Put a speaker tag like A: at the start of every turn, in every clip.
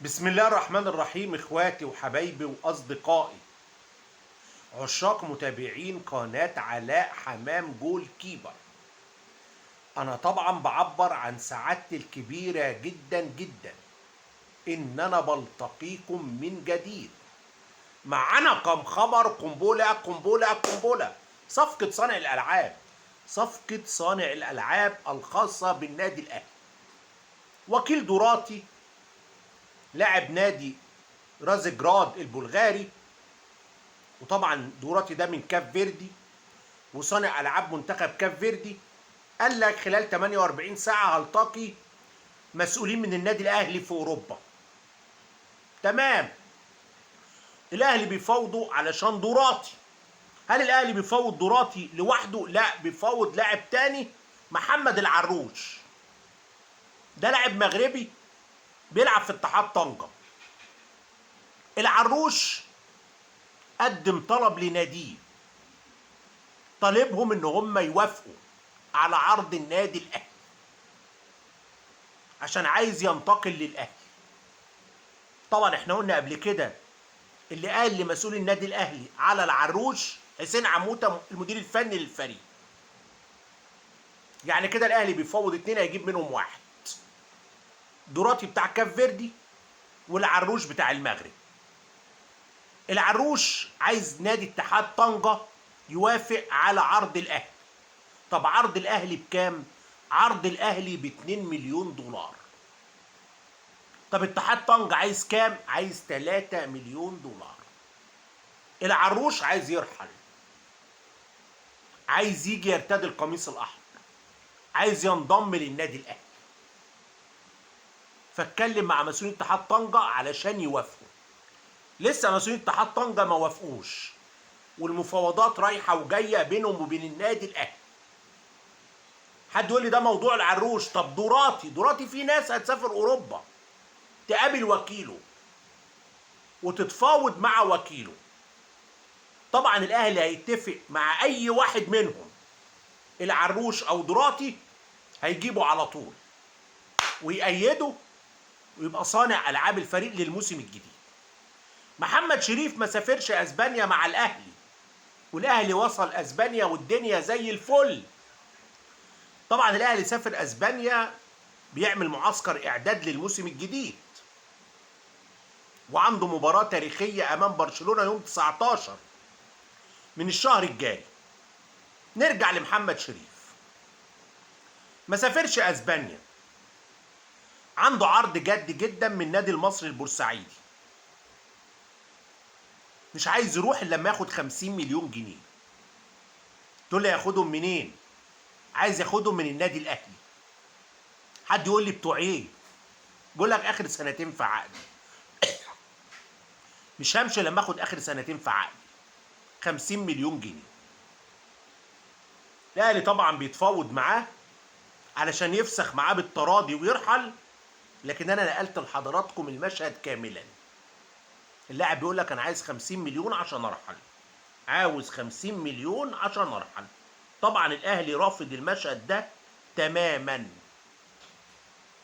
A: بسم الله الرحمن الرحيم. اخواتي وحبايبي واصدقائي عشاق متابعين قناة علاء حمام جول كيبر، انا طبعا بعبر عن سعادتي الكبيرة جدا جدا ان انا بلتقيكم من جديد. معانا كم خبر؟ قنبلة قنبلة قنبلة. صفقة صانع الالعاب الخاصة بالنادي الاهلي. وكيل دوراتي لاعب نادي رازجراد البلغاري، وطبعا دوراتي ده من كاب فيردي وصانع العاب منتخب كاب فيردي، قال لك خلال 48 ساعه هلتقي مسؤولين من النادي الاهلي في اوروبا. تمام، الاهلي بيفاوضوا علشان دوراتي. هل الاهلي بيفاوض دوراتي لوحده؟ لا، بيفاوض لاعب تاني، محمد العروش. ده لاعب مغربي بيلعب في اتحاد طنجة. العروش قدم طلب لناديه، طالبهم ان هم يوافقوا على عرض النادي الاهلي عشان عايز ينتقل للاهلي. طبعا احنا قلنا قبل كده اللي قال لمسؤول النادي الاهلي على العروش حسين عموته المدير الفني للفريق. يعني كده الاهلي بيفوض اتنين هيجيب منهم واحد، دوراتي بتاع كاب فيردي والعروش بتاع المغرب. العروش عايز نادي اتحاد طنجة يوافق على عرض الاهلي. طب عرض الاهلي بكام؟ عرض الاهلي ب2 مليون دولار. طب اتحاد طنجة عايز كام؟ عايز 3 مليون دولار. العروش عايز يرحل، عايز يجي يرتدي القميص الاحمر، عايز ينضم للنادي الاهلي. فاتكلم مع مسؤولين اتحاد طنجة علشان يوافقوا. لسه مسؤولين اتحاد طنجة ما وافقوش، والمفاوضات رايحه وجايه بينهم وبين النادي الاهلي. حد يقول لي ده موضوع العروش. طب دوراتي في ناس هتسافر اوروبا تقابل وكيله وتتفاوض مع وكيله. طبعا الاهلي هيتفق مع اي واحد منهم، العروش او دوراتي هيجيبه على طول ويأيده ويبقى صانع العاب الفريق للموسم الجديد. محمد شريف ما سافرش اسبانيا مع الاهلي، والاهلي وصل اسبانيا والدنيا زي الفل. طبعا الاهلي سافر اسبانيا بيعمل معسكر اعداد للموسم الجديد، وعنده مباراة تاريخية امام برشلونة يوم 19 من الشهر الجاي. نرجع لمحمد شريف، ما سافرش اسبانيا، عنده عرض جد جدا من نادي المصري البورسعيدي، مش عايز يروح الا لما ياخد 50 مليون جنيه. تقول لي ياخدهم منين؟ عايز ياخدهم من النادي الاهلي. حد يقول لي بتوع ايه؟ بقول لك اخر سنتين في عقدي، مش همشي لما اخد اخر سنتين في عقدي 50 مليون جنيه. الاهلي طبعا بيتفاوض معاه علشان يفسخ معاه بالتراضي ويرحل، لكن انا نقلت لحضراتكم المشهد كاملا. اللاعب بيقول لك انا عايز 50 مليون عشان ارحل، عاوز 50 مليون عشان ارحل. طبعا الاهلي رافض المشهد ده تماما.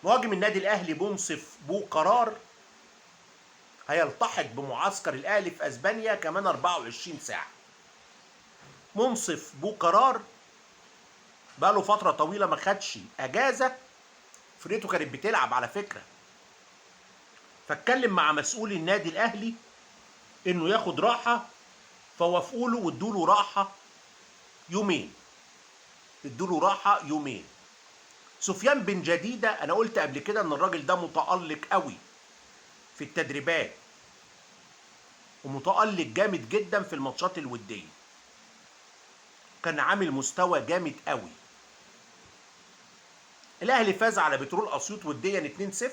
A: مهاجم النادي الاهلي منصف بوقرار هيلتحق بمعسكر الاهلي في اسبانيا كمان 24 ساعه. منصف بوقرار بقاله فتره طويله ما خدش اجازه، فرقته كانت بتلعب على فكره. فاتكلم مع مسؤول النادي الاهلي انه ياخد راحه، فوافقوا له وادوا له راحه يومين. سفيان بن جديده، انا قلت قبل كده ان الراجل ده متالق قوي في التدريبات ومتالق جامد جدا في الماتشات الوديه، كان عامل مستوى جامد قوي. الاهلي فاز على بترول اسيوط وديا 2-0،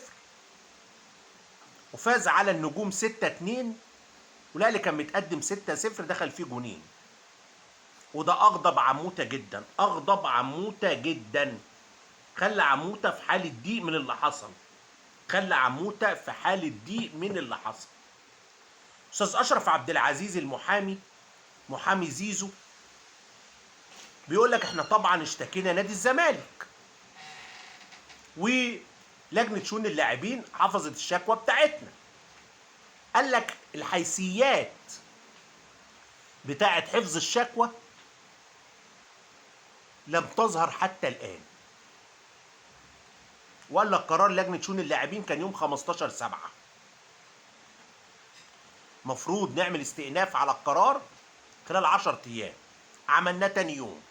A: وفاز على النجوم 6-2، والاهلي كان متقدم 6-0 دخل فيه جونين. وده اغضب عموته جدا، خلى عموته في حاله ضيق من اللي حصل. استاذ اشرف عبد العزيز المحامي، محامي زيزو، بيقول لك احنا طبعا اشتكينا نادي الزمالك، لجنة شؤون اللاعبين حفظت الشكوى بتاعتنا. قال لك الحيثيات بتاعت حفظ الشكوى لم تظهر حتى الآن. وقال لك قرار لجنة شؤون اللاعبين كان يوم 15/7. مفروض نعمل استئناف على القرار خلال 10 أيام، عملناه تاني يوم،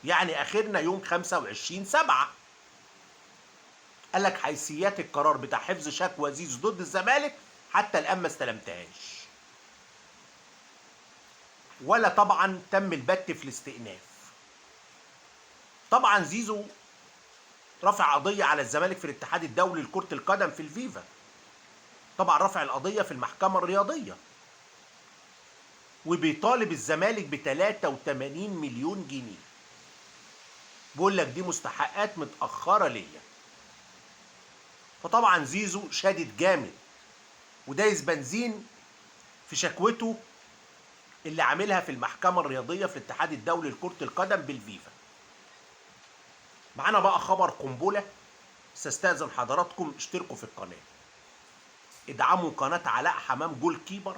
A: يعني آخرنا يوم 25/7. قال لك حيثيات القرار بتاع حفظ شكوى زيزو ضد الزمالك حتى الآن ما استلمتهاش، ولا طبعا تم البت في الاستئناف. طبعا زيزو رفع قضية على الزمالك في الاتحاد الدولي لكرة القدم في الفيفا، طبعا رفع القضية في المحكمة الرياضية، وبيطالب الزمالك ب 83 مليون جنيه. بيقول لك دي مستحقات متأخرة ليا. فطبعا زيزو شادد جامد ودايس بنزين في شكوته اللي عاملها في المحكمة الرياضية في الاتحاد الدولي لكرة القدم بالفيفا. معانا بقى خبر قنبلة، استاذن حضراتكم اشتركوا في القناة، ادعموا قناة علاء حمام جول كيبر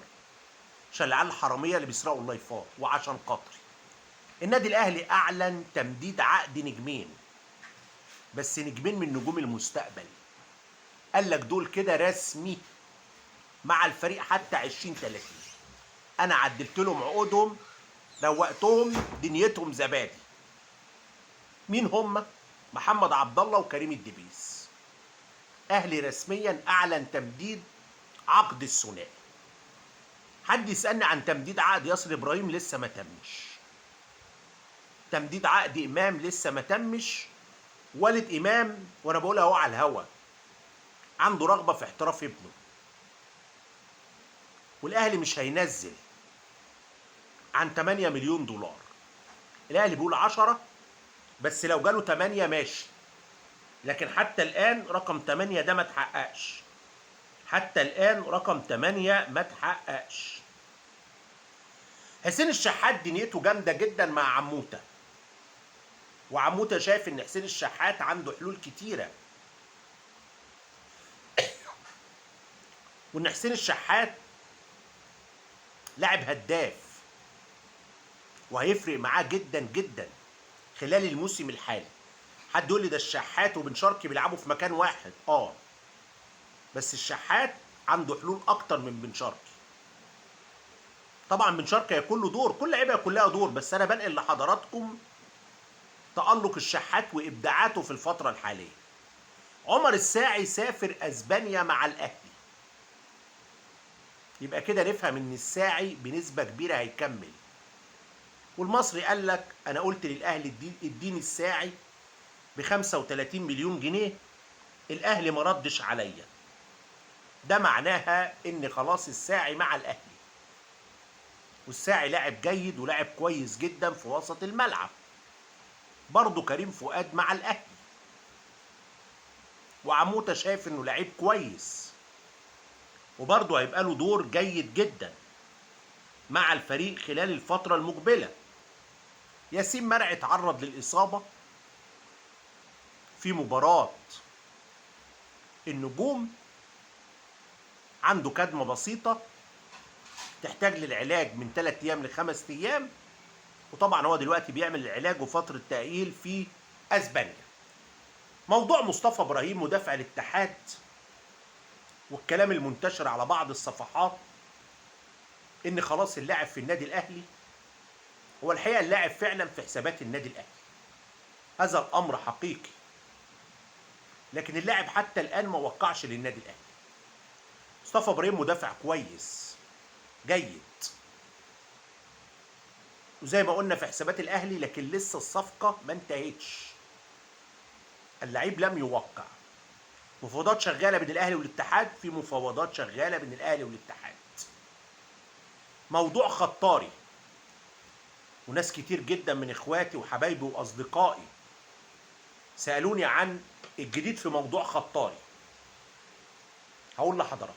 A: عشان العيال الحرامية اللي بيسرقوا اللايفات، وعشان خاطري. النادي الاهلي اعلن تمديد عقد نجمين، بس نجمين من نجوم المستقبل. قال لك دول كده رسمي مع الفريق حتى 2030. انا عدلت لهم عقودهم، روقتهم، دنيتهم زبادي. مين هم؟ محمد عبد الله وكريم الدبيس. اهلي رسميا اعلن تمديد عقد الثنائي. حد يسالني عن تمديد عقد ياسر ابراهيم؟ لسه ما تمش. تمديد عقد امام لسه ما تمش. والد امام، وانا بقولها اهو على الهوا، عنده رغبه في احتراف ابنه، والاهلي مش هينزل عن 8 مليون دولار. الاهلي بيقول 10، بس لو جاله 8 ماشي، لكن حتى الان رقم 8 ده ما اتحققش. حتى الان رقم 8 ما اتحققش. حسين الشحات دنيته جامده جدا مع عموته، وعموته شايف ان حسين الشحات عنده حلول كتيره، وان حسين الشحات لاعب هداف وهيفرق معاه جدا جدا خلال الموسم الحالي. حد يقول لي ده الشحات وبن شرقي بيلعبوا في مكان واحد، بس الشحات عنده حلول اكتر من بن شرقي. طبعا بن شرقي هيكون له دور، كل لعيبه هيكون لها دور، بس انا بنقل لحضراتكم تألق الشحات وابداعاته في الفتره الحاليه. عمر الساعي سافر اسبانيا مع الاهلي، يبقى كده نفهم ان الساعي بنسبه كبيره هيكمل. والمصري قال لك انا قلت للاهلي اديني الساعي ب 35 مليون جنيه، الاهلي ما ردش عليا. ده معناها ان خلاص الساعي مع الاهلي، والساعي لاعب جيد ولاعب كويس جدا في وسط الملعب. برضه كريم فؤاد مع الاهلي، وعموته شايف انه لعيب كويس وبرضه هيبقى له دور جيد جدا مع الفريق خلال الفترة المقبلة. ياسين مرعي اتعرض للإصابة في مباراة النجوم، عنده كدمة بسيطة تحتاج للعلاج من 3 أيام ل5 أيام، وطبعا هو دلوقتي بيعمل العلاج وفترة تأهيل في أسبانيا. موضوع مصطفى إبراهيم مدافع الاتحاد والكلام المنتشر على بعض الصفحات إن خلاص اللاعب في النادي الأهلي، هو الحقيقة اللاعب فعلا في حسابات النادي الأهلي، هذا الأمر حقيقي، لكن اللاعب حتى الآن ما وقعش للنادي الأهلي. مصطفى إبراهيم مدافع كويس جيد، وزي ما قلنا في حسابات الأهلي، لكن لسه الصفقة ما انتهتش، اللعيب لم يوقع. مفاوضات شغالة بين الأهلي والاتحاد، في مفاوضات شغالة بين الأهلي والاتحاد. موضوع خطاري، وناس كتير جدا من إخواتي وحبايبي وأصدقائي سألوني عن الجديد في موضوع خطاري. هقول لحضراتكم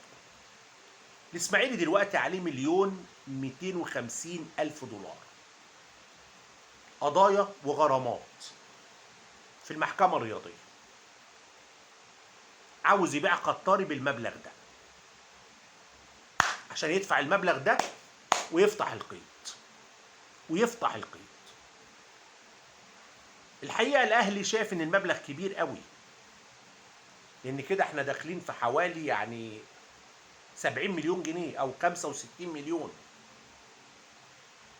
A: الإسماعيلي دلوقتي عليه 1,250,000 دولار قضايا وغرامات في المحكمة الرياضية. عاوز يبيع قطاري بالمبلغ ده عشان يدفع المبلغ ده ويفتح القيد الحقيقه الاهلي شايف ان المبلغ كبير قوي، لان كده احنا داخلين في حوالي يعني 70 مليون جنيه او 65 مليون.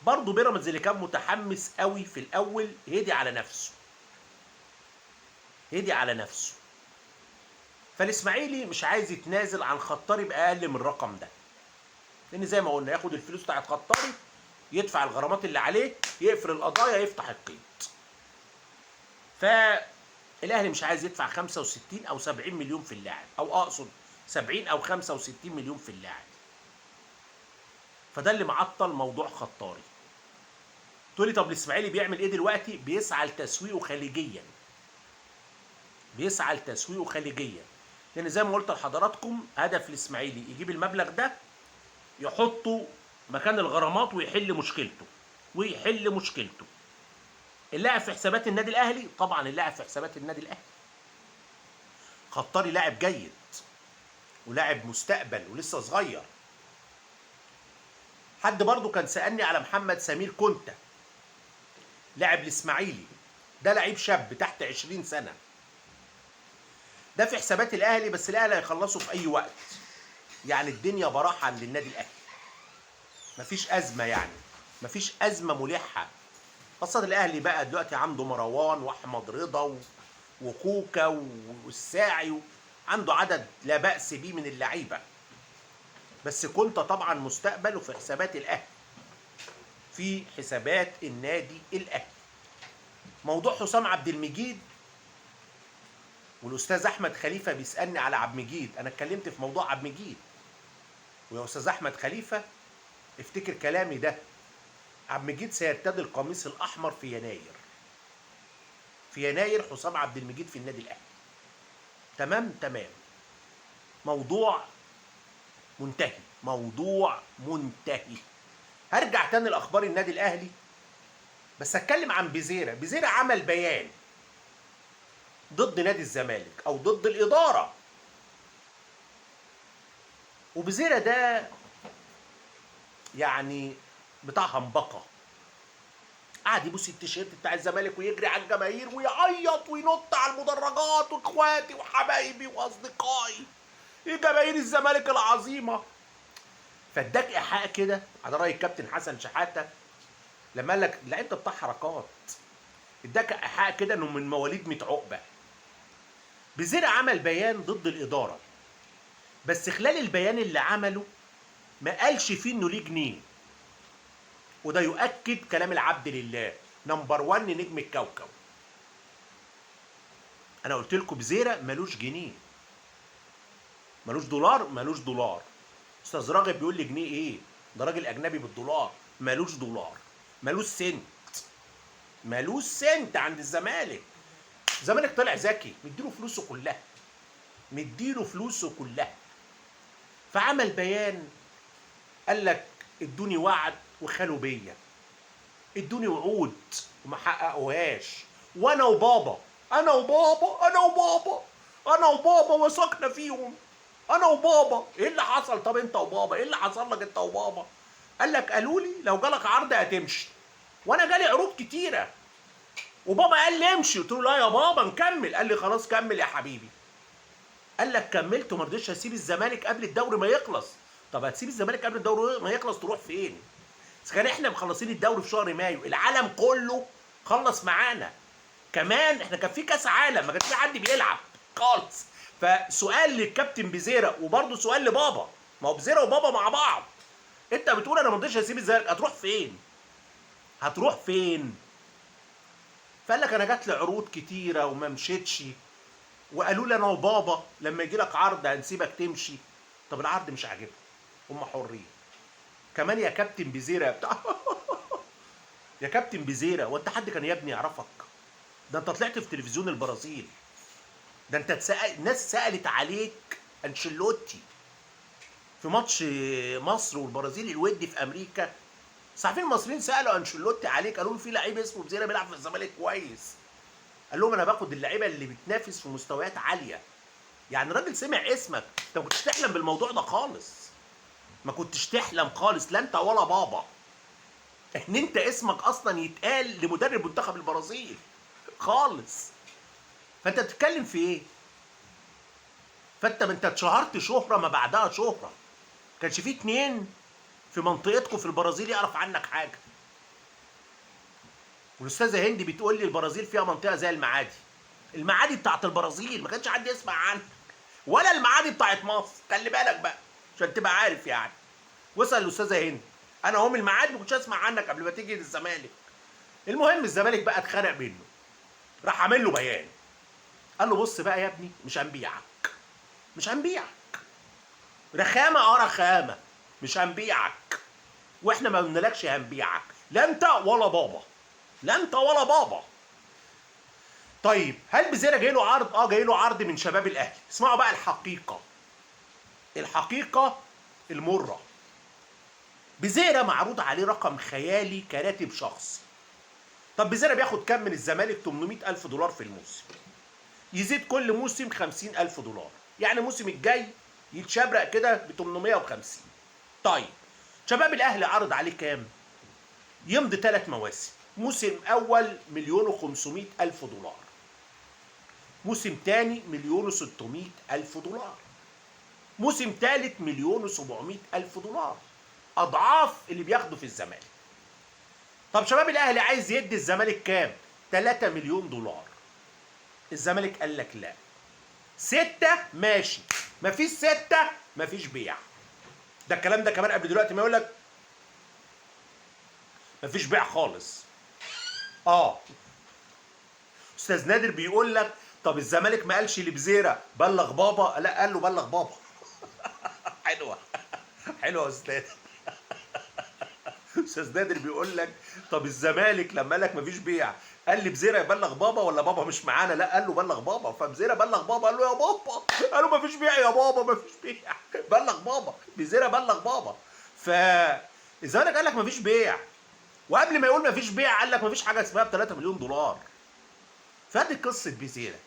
A: برضه بيراميدز اللي كان متحمس قوي في الاول هدي على نفسه. فالاسماعيلي مش عايز يتنازل عن خطاري باقل من الرقم ده، لان زي ما قلنا ياخد الفلوس بتاعت خطاري، يدفع الغرامات اللي عليه، يقفل القضايا، يفتح القيد. فالاهلي مش عايز يدفع 65 او 70 مليون في اللاعب، او اقصد 70 او 65 مليون في اللاعب. فده اللي معطل موضوع خطاري. تقول لي طب الاسماعيلي بيعمل ايه دلوقتي؟ بيسعى لتسويقه خليجيا. لان زي ما قلت لحضراتكم هدف الاسماعيلي يجيب المبلغ ده يحطه مكان الغرامات ويحل مشكلته. اللاعب في حسابات النادي الاهلي، طبعا اللاعب في حسابات النادي الاهلي. خطاري لاعب جيد ولاعب مستقبل ولسه صغير. حد برضو كان سألني على محمد سمير كونتا، لاعب الاسماعيلي، ده لعيب شاب تحت 20 سنة، ده في حسابات الاهلي، بس الاهلي هيخلصه في اي وقت، يعني الدنيا براحة عند النادي الاهلي، مفيش ازمة ملحة. خاصة الاهلي بقى دلوقتي عنده مروان واحمد رضا وكوكا والساعي، عنده عدد لا بأس به من اللعيبة. بس كنت طبعا مستقبله في حسابات النادي الاهلي. موضوع حسام عبد المجيد، والاستاذ احمد خليفه بيسالني على عبد المجيد، انا اتكلمت في موضوع عبد المجيد. ويا استاذ احمد خليفه افتكر كلامي ده، عبد المجيد سيرتدي القميص الاحمر في يناير حسام عبد المجيد في النادي الاهلي. تمام. موضوع منتهي. هرجع تاني لاخبار النادي الاهلي، بس اتكلم عن بيزيرة عمل بيان ضد نادي الزمالك او ضد الاداره. وبيزيرة ده يعني بتاع همبقه، قعد يبوس التيشيرت بتاع الزمالك ويجري على الجماهير ويعيط وينط على المدرجات، واخواتي وحبايبي واصدقائي جماهير الزمالك العظيمه. فاداك ايحاء كده على راي الكابتن حسن شحاته لما قال لك لا انت بتاع حركات، اداك ايحاء كده انه من مواليد 100 عقبه. بيزيرة عمل بيان ضد الاداره، بس خلال البيان اللي عمله ما قالش فيه انه ليه جنيه، وده يؤكد كلام العبد لله نمبر 1 نجم الكوكب. انا قلت لكم بيزيرة ملوش جنيه، ملوش دولار. استاذ راغب بيقول لي جنيه ايه؟ ده راجل اجنبي بالدولار. ملوش دولار، ملوش سنت عند الزمالك. الزمالك طلع ذكي، مديله فلوسه كلها. فعمل بيان قال لك ادوني وعد وخلوا بيا، ادوني وعود وما حققوهاش، وانا وبابا وثقنا فيهم، انا وبابا. ايه اللي حصل؟ طب انت وبابا ايه اللي حصل لك انت وبابا؟ قال لك قالوا لي لو جالك عرض هتمشي، وانا جالي عروض كتيره، وبابا قال لي امشي. قلت له لا يا بابا نكمل. قال لي خلاص كمل يا حبيبي. قال لك كملت وما رضيتش اسيب الزمالك قبل الدوري ما يخلص. طب هتسيب الزمالك قبل الدوري ما يخلص تروح فين؟ بس كان احنا مخلصين الدوري في شهر مايو، العالم كله خلص معانا، كمان احنا كان في كاس عالم ما كانش في حد بيلعب خالص. فسؤال للكابتن بيزيرة وبرضه سؤال لبابا، ما هو بيزيرة وبابا مع بعض، انت بتقول انا ما رضيتش اسيب الزمالك، هتروح فين؟ فقال لك انا جات لي عروض كتيره وما مشيتش، وقالوا لي انا وبابا لما يجي لك عرض هنسيبك تمشي. طب العرض مش عاجبهم، هم حرين. كمان يا كابتن بيزيرة بتاع يا كابتن بيزيرة، وانت حد كان يا ابني يعرفك؟ ده انت طلعت في تلفزيون البرازيل، ده انت ناس سألت عليك انشيلوتي في ماتش مصر والبرازيل الودي في امريكا. صحفيين المصريين سالوا انشيلوتي عليك، قالوا له في لعيب اسمه بيزيرة بيلعب في الزمالك كويس. قال لهم انا باخد اللعيبه اللي بتنافس في مستويات عاليه، يعني راجل سمع اسمك، انت ما كنتش تحلم بالموضوع ده خالص، ما كنتش تحلم خالص، لا انت ولا بابا ان انت اسمك اصلا يتقال لمدرب منتخب البرازيل خالص. فانت بتتكلم في ايه؟ انت اتشهرت شهره ما بعدها شهره. كانش في اتنين في منطقتكم في البرازيل يعرف عنك حاجه. والاستاذه هندي بتقول لي البرازيل فيها منطقه زي المعادي. المعادي بتاعت البرازيل ما كانش حد يسمع عنها، ولا المعادي بتاعت مصر، خلي بالك بقى عشان تبقى عارف يعني. وصل الاستاذه هند، انا هم المعادي ما كنتش اسمع عنك قبل ما تيجي الزمالك. المهم الزمالك بقى اتخنق منه، راح عامل له بيان، قال له بص بقى يا ابني مش هنبيعك، مش هنبيعك، رخامه رخامه، مش هنبيعك، واحنا ما قلنالكش هنبيعك، لا انت ولا بابا، لا انت ولا بابا. طيب هل بزيرة جاي له عرض؟ جاي له عرض من شباب الاهلي. اسمعوا بقى الحقيقه، الحقيقه المره. بزيرة معروض عليه رقم خيالي كراتب شخصي. طب بزيرة بياخد كام من الزمالك؟ 800,000 دولار في الموسم، يزيد كل موسم 50,000 دولار، يعني الموسم الجاي يتشبرق كده ب 850. طيب شباب الاهلي عرض عليه كام؟ يمضي 3 مواسم، موسم اول 1,500,000 دولار، موسم تاني 1,600,000 دولار، موسم تالت 1,700,000 دولار، اضعاف اللي بياخده في الزمالك. طب شباب الاهلي عايز يدي الزمالك كام؟ 3 مليون دولار. الزمالك قال لك لا، 6 ماشي، مفيش 6 مفيش بيع. ده الكلام ده كمان قبل دلوقتي ما يقول لك مفيش بيع خالص. استاذ نادر بيقول لك طب الزمالك ما قالش لبزيرة بلغ بابا؟ لا قال له بلغ بابا. حلوه حلوه يا استاذ. استاذ نادر بيقول لك طب الزمالك لما قال لك مفيش بيع قال لي بزيرة يبلغ بابا ولا بابا مش معانا؟ لا قال له بلغ بابا. فبزيرة بلغ بابا، قال له يا بابا، قال له مفيش بيع يا بابا، مفيش بيع. بلغ بابا، بزيرة بلغ بابا. فالزمالك قال لك مفيش بيع، وقبل ما يقول مفيش بيع قال لك مفيش حاجه اسمها ب 3 مليون دولار. فادي قصه بزيرة.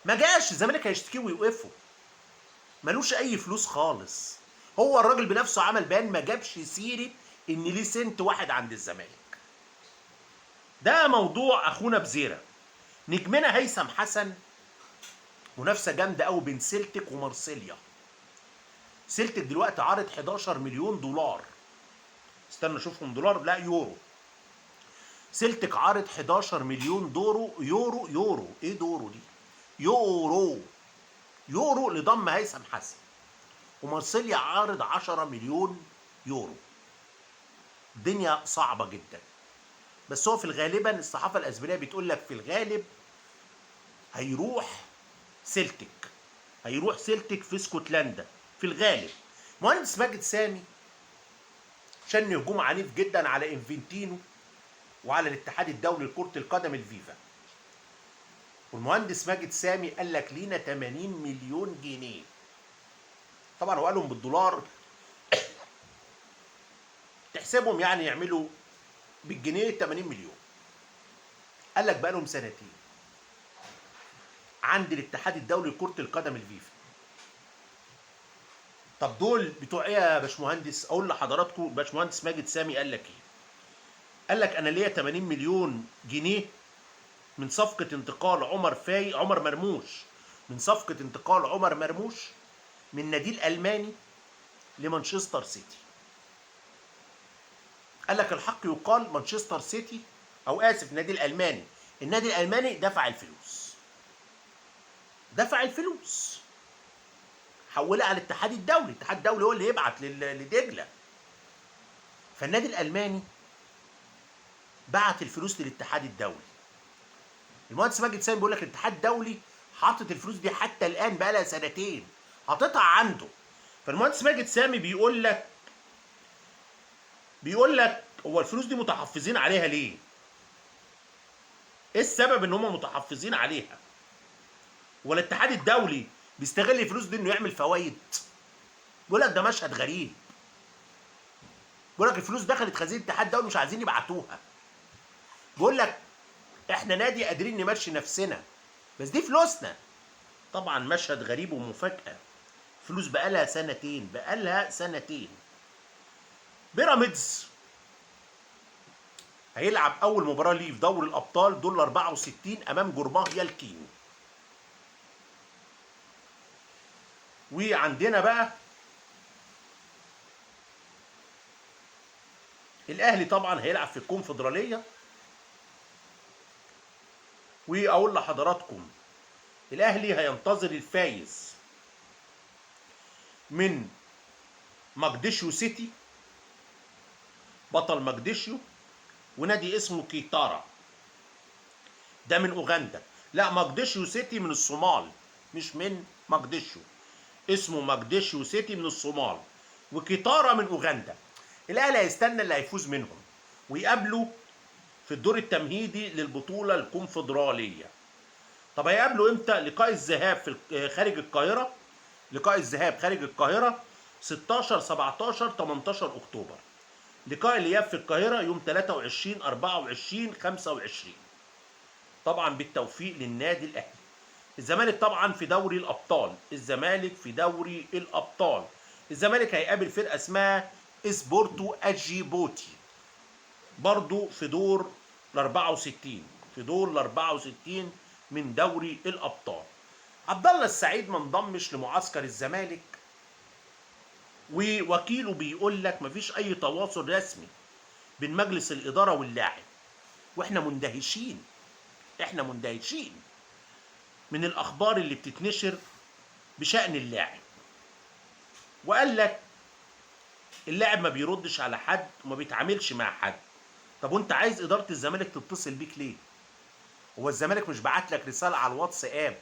A: ما جاش الزمالك هيشتكيه ويوقفه، ملوش اي فلوس خالص. هو الراجل بنفسه عمل بيان ما جابش سيره ان ليه سنت واحد عند الزمالك. ده موضوع اخونا بزيرة. نجمنا هيثم حسن، منافسه جامده قوي بين سيلتيك ومارسيليا. سيلتيك دلوقتي عارض 11 مليون دولار، استنى اشوفهم دولار لا يورو. سيلتيك عارض 11 مليون يورو ايه دورو دي؟ يورو لضم هيثم حسن. ومارسيليا عارض 10 مليون يورو. الدنيا صعبه جدا، بس هو في الغالبا الصحافه الاسبانيه بتقول لك في الغالب هيروح سيلتيك في اسكتلندا في الغالب. مهندس ماجد سامي شن هجوم عنيف جدا على انفنتينو وعلى الاتحاد الدولي لكرة القدم الفيفا. والمهندس ماجد سامي قال لك لينا 80 مليون جنيه. طبعا هو قالهم بالدولار، تحسبهم يعني يعملوا بالجنيه 80 مليون. قال لك بقى لهم سنتين عند الاتحاد الدولي لكرة القدم الفيفا. طب دول بتوع ايه يا باشمهندس؟ اقول لحضراتكم باشمهندس ماجد سامي قال لك ايه. قال لك انا ليا 80 مليون جنيه من صفقة انتقال عمر مرموش، من صفقة انتقال عمر مرموش من النادي الألماني لمانشستر سيتي. قال لك الحق يقال مانشستر سيتي أو آسف النادي الألماني دفع الفلوس حولها على الاتحاد الدولي هو اللي يبعت لدجلة. فالنادي الألماني بعت الفلوس للاتحاد الدولي. المهندس ماجد سامي بيقول لك الاتحاد الدولي حاطط الفلوس دي حتى الان بقى لها سنتين حاططها عنده. فالمهندس ماجد سامي بيقول لك هو الفلوس دي متحفظين عليها ليه؟ ايه السبب ان هم متحفظين عليها؟ ولا الاتحاد الدولي بيستغل الفلوس دي انه يعمل فوائد؟ بيقول لك ده مشهد غريب. بيقول لك الفلوس دخلت خزينه الاتحاد الدولي مش عايزين يبعتوها. بيقول لك احنا نادي قادرين نمشي نفسنا بس دي فلوسنا. طبعا مشهد غريب ومفاجأة. فلوس بقالها سنتين، بقالها سنتين. بيراميدز هيلعب اول مباراة ليه في دوري الابطال دور 64 امام جورماه يالكين. وعندنا بقى الاهلي طبعا هيلعب في الكونفدرالية. واقول لحضراتكم الاهلي هينتظر الفايز من مقديشيو سيتي بطل مقديشيو، ونادي اسمه كيتارا ده من اوغندا. لا، مقديشيو سيتي من الصومال، مش من مقديشيو، اسمه مقديشيو سيتي من الصومال، وكيتارا من اوغندا. الاهلي هيستنى اللي هيفوز منهم ويقابلوا في الدور التمهيدي للبطوله الكونفدراليه. طب هيقابلوا امتى؟ لقاء الذهاب في خارج القاهره، لقاء الذهاب خارج القاهره 16 17 18 اكتوبر. لقاء الاياب في القاهره يوم 23 24 25. طبعا بالتوفيق للنادي الاهلي. الزمالك طبعا في دوري الابطال، الزمالك في دوري الابطال. الزمالك هيقابل فرقه اسمها اسبورتو اجيبوتي برضو في دور ال 64، في دور ال 64 من دوري الابطال. عبد الله السعيد ما انضمش لمعسكر الزمالك، ووكيله بيقول لك مفيش اي تواصل رسمي بين مجلس الاداره واللاعب. واحنا مندهشين، احنا مندهشين من الاخبار اللي بتتنشر بشأن اللاعب. وقال لك اللاعب ما بيردش على حد وما بيتعاملش مع حد. طب وانت عايز اداره الزمالك تتصل بيك ليه؟ هو الزمالك مش بعت لك رساله على الواتساب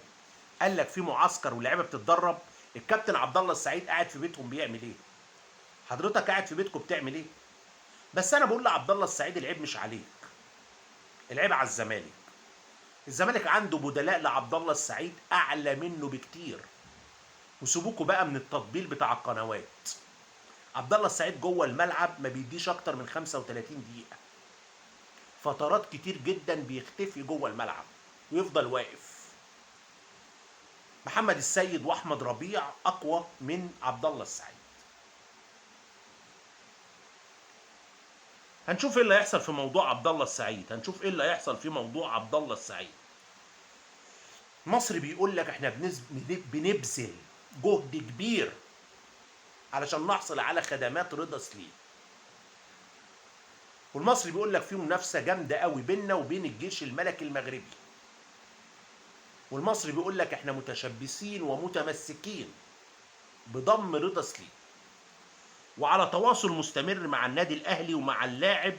A: قال لك في معسكر واللعيبه بتتدرب؟ الكابتن عبد الله السعيد قاعد في بيتهم بيعمل ايه؟ حضرتك قاعد في بيتكم بتعمل ايه؟ بس انا بقول لعبد الله السعيد العيب مش عليك، العيب على الزمالك. الزمالك عنده بدلاء لعبد الله السعيد اعلى منه بكتير. وسيبوكوا بقى من التطبيل بتاع القنوات. عبد الله السعيد جوه الملعب ما بيديش اكتر من 35 دقيقه، فترات كتير جدا بيختفي جوه الملعب ويفضل واقف. محمد السيد واحمد ربيع اقوى من عبد الله السعيد. هنشوف ايه اللي هيحصل في موضوع عبد الله السعيد، هنشوف ايه اللي هيحصل في موضوع عبد الله السعيد. مصر بيقول لك احنا بنبذل جهد كبير علشان نحصل على خدمات رضا سليم. والمصري بيقول لك في منافسه جامده قوي بيننا وبين الجيش الملكي المغربي. والمصري بيقول لك احنا متشبثين ومتمسكين بضم رضا سليم، وعلى تواصل مستمر مع النادي الاهلي ومع اللاعب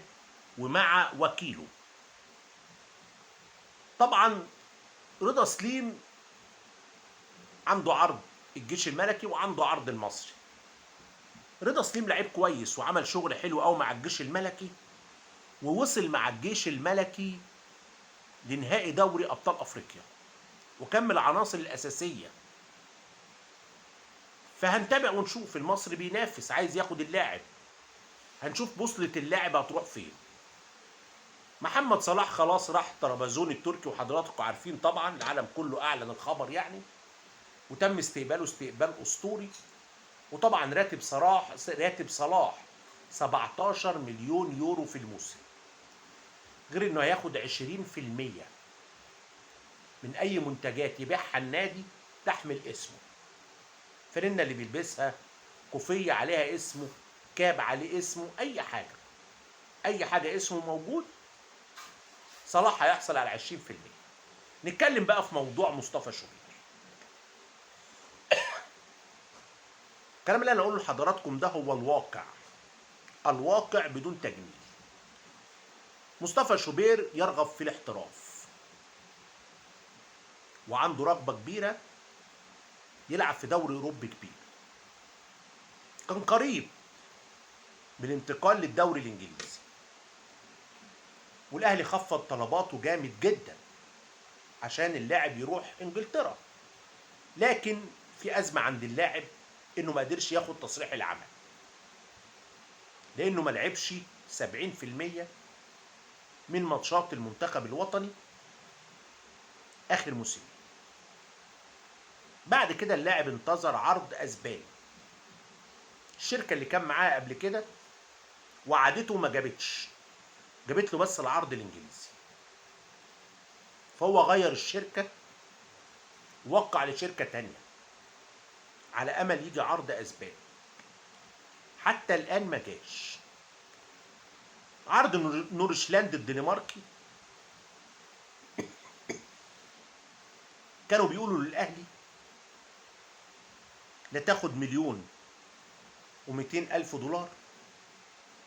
A: ومع وكيله. طبعا رضا سليم عنده عرض الجيش الملكي وعنده عرض المصري. رضا سليم لعيب كويس وعمل شغل حلو قوي مع الجيش الملكي، ووصل مع الجيش الملكي لنهائي دوري ابطال افريقيا وكمل العناصر الاساسيه. فهنتابع ونشوف المصري بينافس عايز ياخد اللاعب، هنشوف بوصلة اللاعب هتروح فين. محمد صلاح خلاص راح طرابزون التركي، وحضراتكم عارفين طبعا العالم كله اعلن الخبر يعني، وتم استقباله استقبال اسطوري. وطبعا راتب صلاح 17 مليون يورو في الموسم، غير انه هياخد 20% من اي منتجات يبيعها النادي تحمل اسمه. فرنة اللي بيلبسها، كوفية عليها اسمه، كاب عليه اسمه، اي حاجة، اي حاجة اسمه موجود، صلاح هيحصل على 20%. نتكلم بقى في موضوع مصطفى شوبير. الكلام اللي انا اقوله لحضراتكم ده هو الواقع، الواقع بدون تجميل. مصطفى شوبير يرغب في الاحتراف وعنده رغبة كبيرة يلعب في دوري اوروبي كبير. كان قريب من الانتقال للدوري الانجليزي، والاهلي خفض طلباته جامد جدا عشان اللاعب يروح انجلترا. لكن في ازمه عند اللاعب انه ما قدرش ياخد تصريح العمل، لانه ما لعبش 70% من ماتشات المنتخب الوطني اخر موسم. بعد كده اللاعب انتظر عرض اسباني. الشركه اللي كان معاه قبل كده وعدته ما جابتش، جابت له بس العرض الانجليزي. فهو غير الشركه ووقع لشركه تانية على امل يجي عرض اسباني. حتى الان ما جاش. عرض نورشلاند الدنماركي كانوا بيقولوا للاهلي لا تاخد مليون و200 الف دولار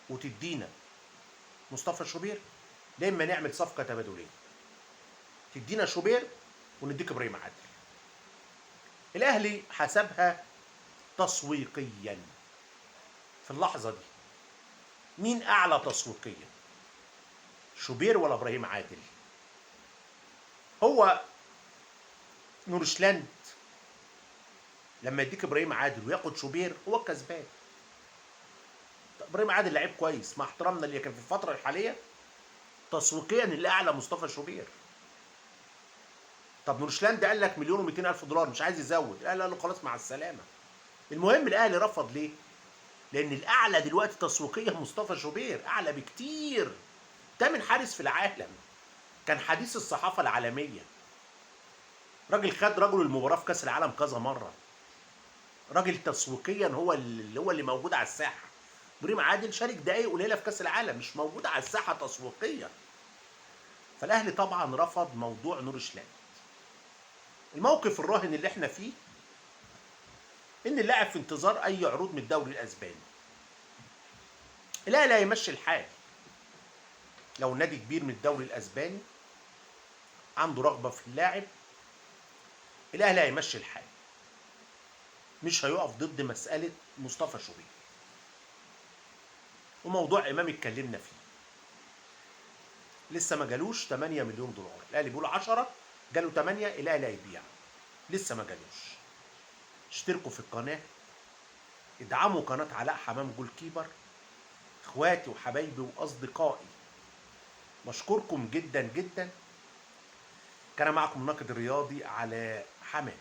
A: وتدينا مصطفى شوبير، لا اما نعمل صفقه تبادليه، تدينا شوبير ونديك ابراهيم عادل. الاهلي حسبها تسويقيا. في اللحظه دي مين اعلى تسويقيا، شوبير ولا ابراهيم عادل؟ هو نورشلاند لما يديك ابراهيم عادل وياخد شوبير هو الكسبان. ابراهيم عادل لعيب كويس مع احترامنا اللي كان في الفتره الحاليه، تسويقيا الاعلى مصطفى شوبير. طب نورشلاند قال لك مليون و200 الف دولار مش عايز يزود، قال له خلاص مع السلامه. المهم الاهلي رفض ليه؟ لان الاعلى دلوقتي تسويقيا مصطفى شوبير، اعلى بكتير. تامن حارس في العالم، كان حديث الصحافه العالميه، راجل خد رجل المباراه في كاس العالم كذا مره، راجل تسويقيا هو اللي موجود على الساحه. ابراهيم عادل شارك دقايق قليله في كاس العالم، مش موجود على الساحه تسويقيا. فالاهلي طبعا رفض موضوع نورشلاند. الموقف الراهن اللي احنا فيه ان اللاعب في انتظار اي عروض من الدوري الاسباني. الاهلي هيمشي الحال. لو نادي كبير من الدوري الاسباني عنده رغبه في اللاعب، الاهلي هيمشي الحال، مش هيقف ضد مساله مصطفى شوبير. وموضوع امام اتكلمنا فيه، لسه ما جالوش 8 مليون دولار. الاهلي بيقول 10، جاله 8، الاهلي هيبيع، لسه ما جالوش. اشتركوا في القناه، ادعموا قناه علاء حمام جول كيبر. اخواتي وحبايبي واصدقائي، بشكركم جدا جدا. كان معكم الناقد الرياضي علاء حمام.